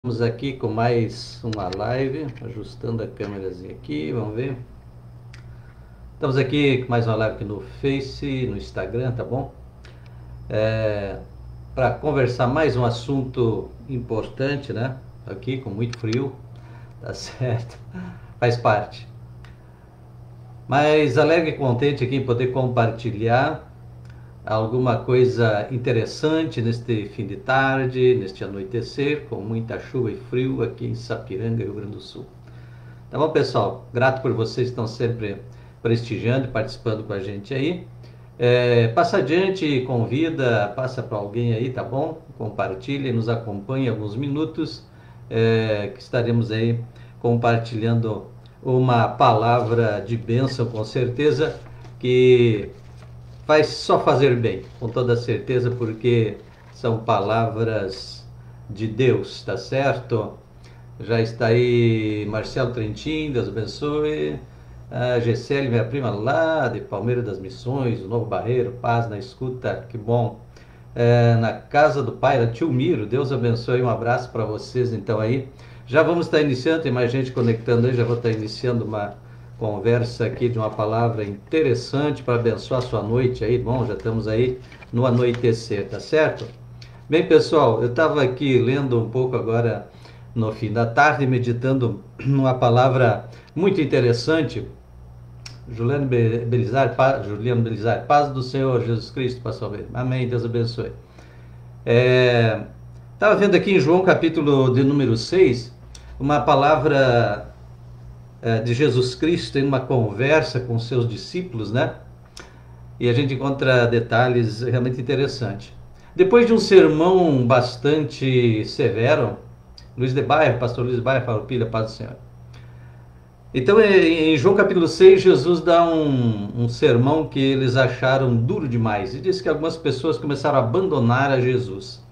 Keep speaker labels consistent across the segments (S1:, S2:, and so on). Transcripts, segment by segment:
S1: Estamos aqui com mais uma live, ajustando a câmerazinha aqui, vamos ver. Estamos aqui com mais uma live aqui no Face, no Instagram, tá bom? Para conversar mais um assunto importante, né? Aqui com muito frio, tá certo? Faz parte. Mas alegre e contente aqui em poder compartilhar alguma coisa interessante neste fim de tarde, neste anoitecer, com muita chuva e frio aqui em Sapiranga, Rio Grande do Sul. Tá bom, pessoal? Grato por vocês que estão sempre prestigiando e participando com a gente aí. Passa adiante, convida, passa para alguém aí, tá bom? Compartilha, nos acompanha alguns minutos, que estaremos aí compartilhando uma palavra de bênção, com certeza, que vai só fazer bem, com toda certeza, porque são palavras de Deus, tá certo? Já está aí Marcelo Trentin, Deus abençoe. A Gessele, minha prima lá de Palmeiras das Missões, o Novo Barreiro, paz na escuta, que bom. Na casa do pai, da Tio Miro, Deus abençoe, um abraço para vocês então aí. Já vamos estar iniciando, tem mais gente conectando aí, já vou estar iniciando uma conversa aqui de uma palavra interessante para abençoar a sua noite aí, bom, já estamos aí no anoitecer, tá certo? Bem, pessoal, eu estava aqui lendo um pouco agora no fim da tarde, meditando numa palavra muito interessante. Juliano Belizar, paz do Senhor Jesus Cristo, pastor. Amém, Deus abençoe. Estava vendo aqui em João capítulo de número 6, uma palavra de Jesus Cristo em uma conversa com seus discípulos, né? E a gente encontra detalhes realmente interessantes. Depois de um sermão bastante severo, pastor Luiz de Baia, Farroupilha, paz do Senhor. Então, em João capítulo 6, Jesus dá um sermão que eles acharam duro demais. E diz que algumas pessoas começaram a abandonar a Jesus.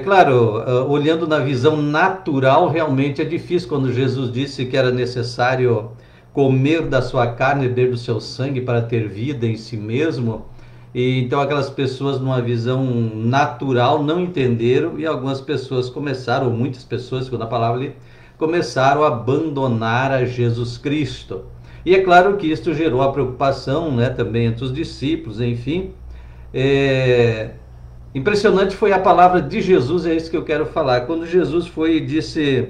S1: Claro, olhando na visão natural, realmente é difícil quando Jesus disse que era necessário comer da sua carne e beber do seu sangue para ter vida em si mesmo. E então aquelas pessoas, numa visão natural, não entenderam, e algumas pessoas começaram, ou muitas pessoas, segundo a palavra ali, começaram a abandonar a Jesus Cristo. E é claro que isto gerou a preocupação, né, também entre os discípulos, enfim. Impressionante foi a palavra de Jesus, é isso que eu quero falar. Quando Jesus foi e disse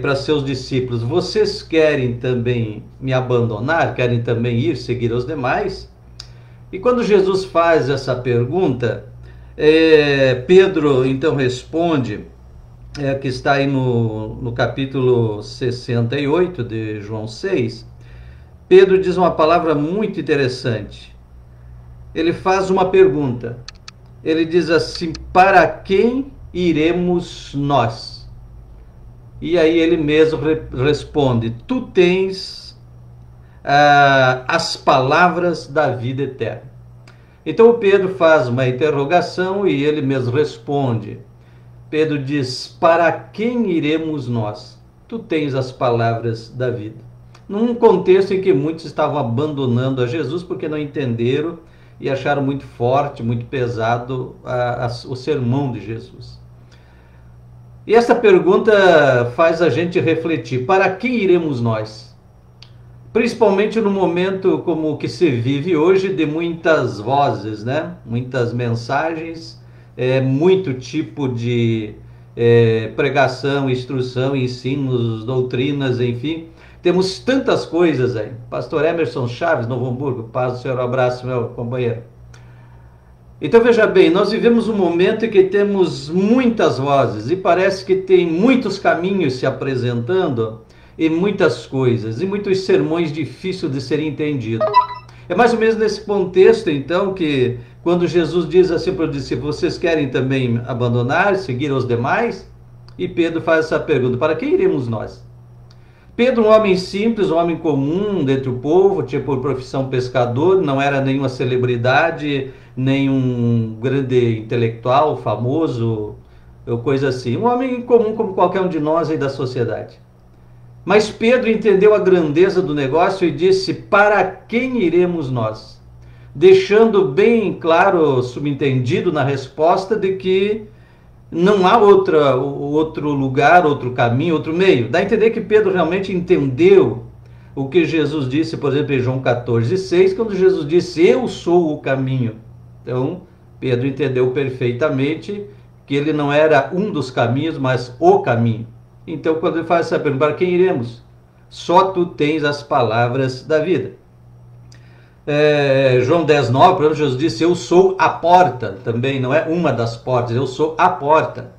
S1: para seus discípulos: vocês querem também me abandonar? Querem também ir seguir os demais? E quando Jesus faz essa pergunta, Pedro então responde, que está aí no capítulo 68 de João 6. Pedro diz uma palavra muito interessante. Ele faz uma pergunta. Ele diz assim: para quem iremos nós? E aí ele mesmo responde: tu tens as palavras da vida eterna. Então o Pedro faz uma interrogação e ele mesmo responde. Pedro diz: para quem iremos nós? Tu tens as palavras da vida. Num contexto em que muitos estavam abandonando a Jesus porque não entenderam e acharam muito forte, muito pesado o sermão de Jesus. E essa pergunta faz a gente refletir: para quem iremos nós? Principalmente no momento como o que se vive hoje, de muitas vozes, né? Muitas mensagens, muito tipo de pregação, instrução, ensinos, doutrinas, enfim. Temos tantas coisas aí. Pastor Emerson Chaves, Novo Hamburgo, paz do Senhor, um abraço, meu companheiro. Então veja bem, nós vivemos um momento em que temos muitas vozes e parece que tem muitos caminhos se apresentando e muitas coisas, e muitos sermões difíceis de serem entendidos. É mais ou menos nesse contexto, então, que quando Jesus diz assim para os discípulos: vocês querem também abandonar, seguir os demais? E Pedro faz essa pergunta: para quem iremos nós? Pedro, um homem simples, um homem comum dentre o povo, tinha por profissão pescador, não era nenhuma celebridade, nem um grande intelectual, famoso, ou coisa assim. Um homem comum como qualquer um de nós aí da sociedade. Mas Pedro entendeu a grandeza do negócio e disse: para quem iremos nós? Deixando bem claro, subentendido na resposta, de que Não há outro lugar, outro caminho, outro meio. Dá a entender que Pedro realmente entendeu o que Jesus disse, por exemplo, em João 14,6, quando Jesus disse, eu sou o caminho. Então, Pedro entendeu perfeitamente que ele não era um dos caminhos, mas o caminho. Então, quando ele faz essa pergunta, para quem iremos? Só tu tens as palavras da vida. João 10,9, por exemplo, Jesus disse, eu sou a porta, também não é uma das portas, eu sou a porta.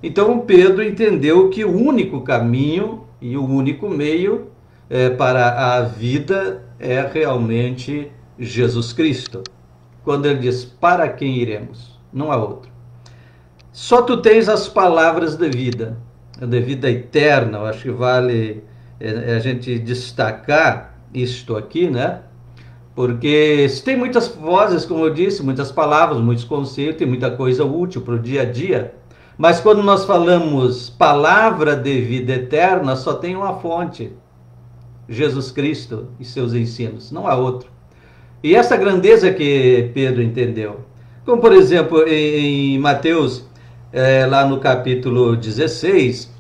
S1: Então Pedro entendeu que o único caminho e o único meio para a vida é realmente Jesus Cristo. Quando ele diz, para quem iremos? Não há outro. Só tu tens as palavras da vida eterna. Eu acho que vale a gente destacar isto aqui, né? Porque se tem muitas vozes, como eu disse, muitas palavras, muitos conceitos, tem muita coisa útil para o dia a dia. Mas quando nós falamos palavra de vida eterna, só tem uma fonte: Jesus Cristo e seus ensinos, não há outro. E essa grandeza que Pedro entendeu. Como, por exemplo, em Mateus, lá no capítulo 16,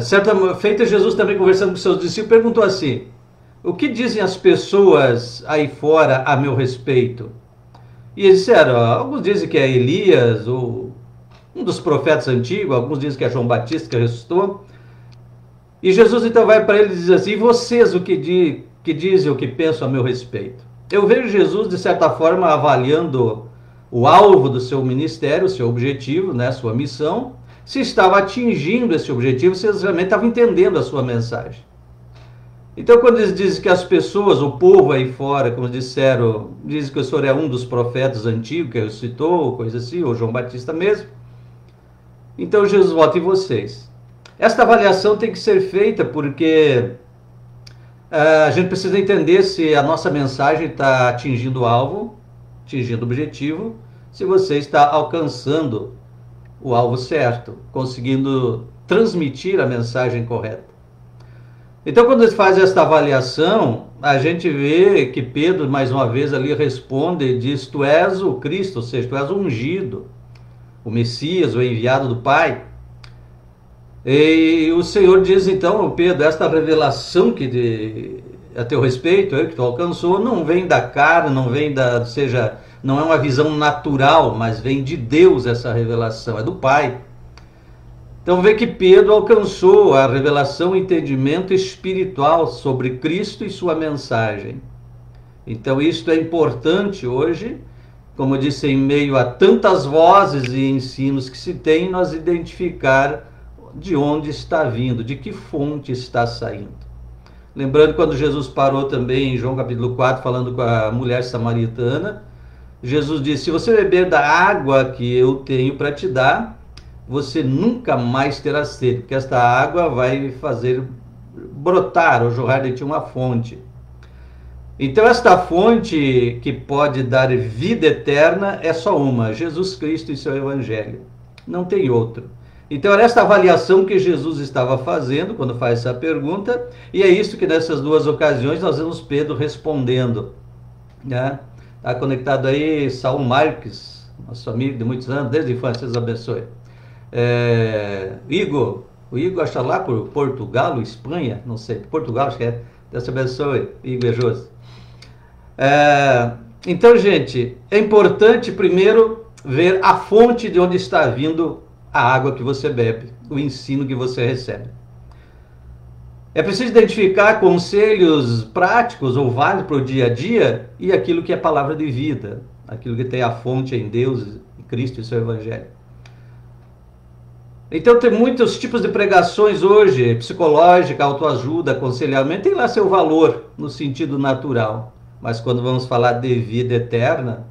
S1: certa feita Jesus também conversando com seus discípulos, perguntou assim, o que dizem as pessoas aí fora a meu respeito? E eles disseram, alguns dizem que é Elias, ou um dos profetas antigos, alguns dizem que é João Batista que ressuscitou. E Jesus então vai para ele e diz assim, e vocês o que dizem, o que pensam a meu respeito? Eu vejo Jesus, de certa forma, avaliando o alvo do seu ministério, o seu objetivo, né, sua missão, se estava atingindo esse objetivo, se eles realmente estavam entendendo a sua mensagem. Então, quando eles dizem que as pessoas, o povo aí fora, como disseram, dizem que o senhor é um dos profetas antigos que ressuscitou, coisa assim, ou João Batista mesmo, então Jesus volta em vocês. Esta avaliação tem que ser feita porque a gente precisa entender se a nossa mensagem está atingindo o alvo, atingindo o objetivo, se você está alcançando o alvo certo, conseguindo transmitir a mensagem correta. Então, quando ele faz esta avaliação, a gente vê que Pedro, mais uma vez, ali responde e diz, tu és o Cristo, ou seja, tu és o ungido, o Messias, o enviado do Pai. E o Senhor diz, então, Pedro, esta revelação que a teu respeito, que tu alcançou, não vem da carne, não vem ou seja, não é uma visão natural, mas vem de Deus essa revelação, é do Pai. Então vê que Pedro alcançou a revelação, o entendimento espiritual sobre Cristo e sua mensagem. Então isto é importante hoje, como eu disse, em meio a tantas vozes e ensinos que se tem, nós identificar de onde está vindo, de que fonte está saindo. Lembrando quando Jesus parou também em João capítulo 4, falando com a mulher samaritana, Jesus disse, se você beber da água que eu tenho para te dar, você nunca mais terá sede, porque esta água vai fazer brotar ou jorrar de ti uma fonte. Então esta fonte que pode dar vida eterna é só uma, Jesus Cristo e seu Evangelho, não tem outro. Então era esta avaliação que Jesus estava fazendo quando faz essa pergunta, e é isso que nessas duas ocasiões nós vemos Pedro respondendo, né? Está conectado aí Saul Marques, nosso amigo de muitos anos, desde a infância, Deus abençoe. Igor, o Igor acha lá por Portugal, Espanha, não sei, Portugal acho que é, Deus abençoe, Igor José. Então, gente, é importante primeiro ver a fonte de onde está vindo a água que você bebe, o ensino que você recebe. É preciso identificar conselhos práticos ou válidos para o dia a dia e aquilo que é palavra de vida, aquilo que tem a fonte em Deus, em Cristo e seu Evangelho. Então tem muitos tipos de pregações hoje, psicológica, autoajuda, aconselhamento, tem lá seu valor no sentido natural. Mas quando vamos falar de vida eterna,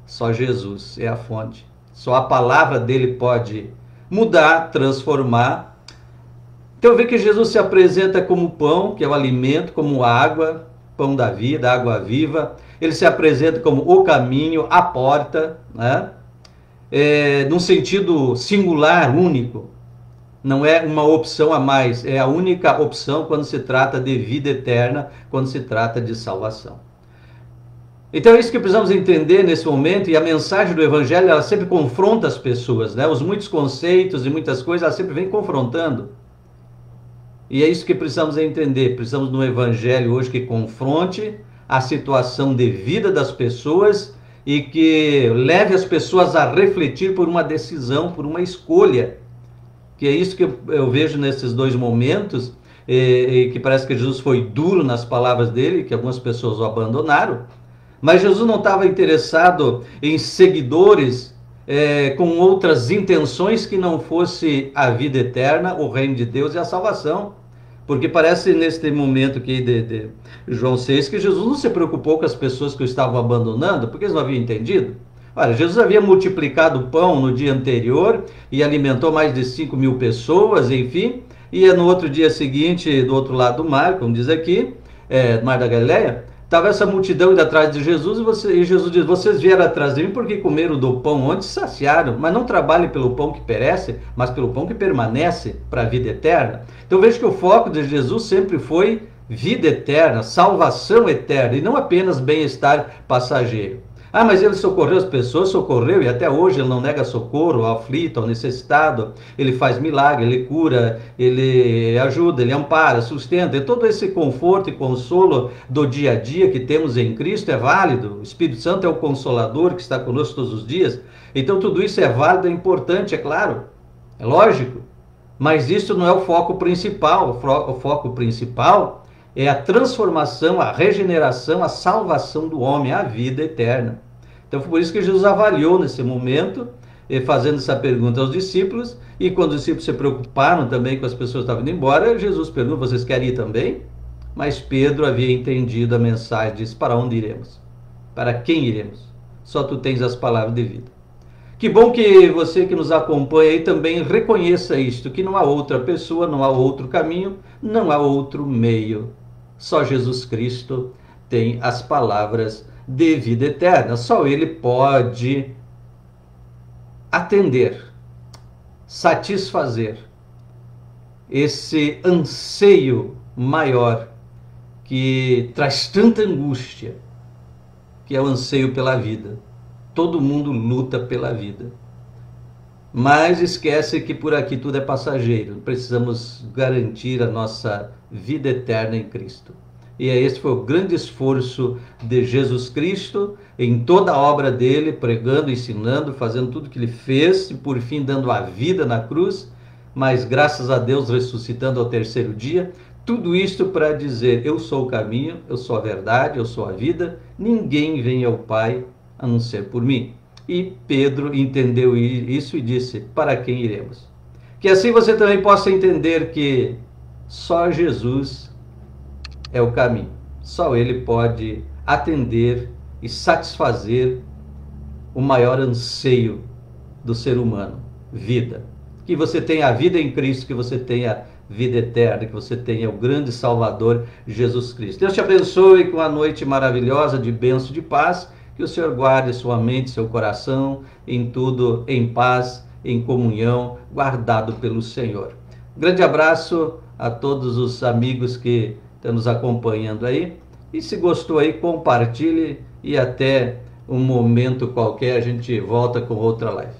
S1: só Jesus é a fonte. Só a palavra dele pode mudar, transformar. Então vê que Jesus se apresenta como pão, que é o alimento, como água, pão da vida, água viva. Ele se apresenta como o caminho, a porta, né? Num sentido singular, único. Não é uma opção a mais, é a única opção quando se trata de vida eterna, quando se trata de salvação. Então é isso que precisamos entender nesse momento, e a mensagem do Evangelho, ela sempre confronta as pessoas, né? Os muitos conceitos e muitas coisas, ela sempre vem confrontando. E é isso que precisamos entender. Precisamos de um Evangelho hoje que confronte a situação de vida das pessoas e que leve as pessoas a refletir por uma decisão, por uma escolha. Que é isso que eu vejo nesses dois momentos, que parece que Jesus foi duro nas palavras dele, que algumas pessoas o abandonaram. Mas Jesus não estava interessado em seguidores com outras intenções que não fosse a vida eterna, o reino de Deus e a salvação. Porque parece neste momento aqui de João 6 que Jesus não se preocupou com as pessoas que o estavam abandonando, porque eles não haviam entendido. Olha, Jesus havia multiplicado o pão no dia anterior e alimentou mais de 5.000 pessoas, enfim. E no outro dia seguinte, do outro lado do mar, como diz aqui, Mar da Galileia, estava essa multidão indo atrás de Jesus e Jesus diz, vocês vieram atrás de mim porque comeram do pão onde se saciaram, mas não trabalhem pelo pão que perece, mas pelo pão que permanece para a vida eterna. Então vejo que o foco de Jesus sempre foi vida eterna, salvação eterna, e não apenas bem-estar passageiro. Ah, mas ele socorreu as pessoas, socorreu, e até hoje ele não nega socorro ao aflito, ao necessitado. Ele faz milagre, ele cura, ele ajuda, ele ampara, sustenta. E todo esse conforto e consolo do dia a dia que temos em Cristo é válido. O Espírito Santo é o Consolador que está conosco todos os dias. Então tudo isso é válido, é importante, é claro, é lógico. Mas isso não é o foco principal. O foco principal é a transformação, a regeneração, a salvação do homem, a vida eterna. Então foi por isso que Jesus avaliou nesse momento, fazendo essa pergunta aos discípulos, e quando os discípulos se preocuparam também com as pessoas que estavam indo embora, Jesus perguntou, vocês querem ir também? Mas Pedro havia entendido a mensagem, disse, para onde iremos? Para quem iremos? Só tu tens as palavras de vida. Que bom que você que nos acompanha aí também reconheça isto, que não há outra pessoa, não há outro caminho, não há outro meio. Só Jesus Cristo tem as palavras de vida eterna. Só Ele pode atender, satisfazer esse anseio maior que traz tanta angústia, que é o anseio pela vida. Todo mundo luta pela vida. Mas esquece que por aqui tudo é passageiro. Precisamos garantir a nossa vida eterna em Cristo. E esse foi o grande esforço de Jesus Cristo em toda a obra dele, pregando, ensinando, fazendo tudo que ele fez e por fim dando a vida na cruz, mas graças a Deus ressuscitando ao terceiro dia. Tudo isto para dizer, eu sou o caminho, eu sou a verdade, eu sou a vida, ninguém vem ao Pai a não ser por mim. E Pedro entendeu isso e disse, para quem iremos? Que assim você também possa entender que só Jesus é o caminho. Só Ele pode atender e satisfazer o maior anseio do ser humano, vida. Que você tenha a vida em Cristo, que você tenha vida eterna, que você tenha o grande Salvador, Jesus Cristo. Deus te abençoe com a noite maravilhosa de bênção e de paz. Que o Senhor guarde sua mente, seu coração, em tudo em paz, em comunhão, guardado pelo Senhor. Grande abraço a todos os amigos que estão nos acompanhando aí. E se gostou aí, compartilhe e até um momento qualquer a gente volta com outra live.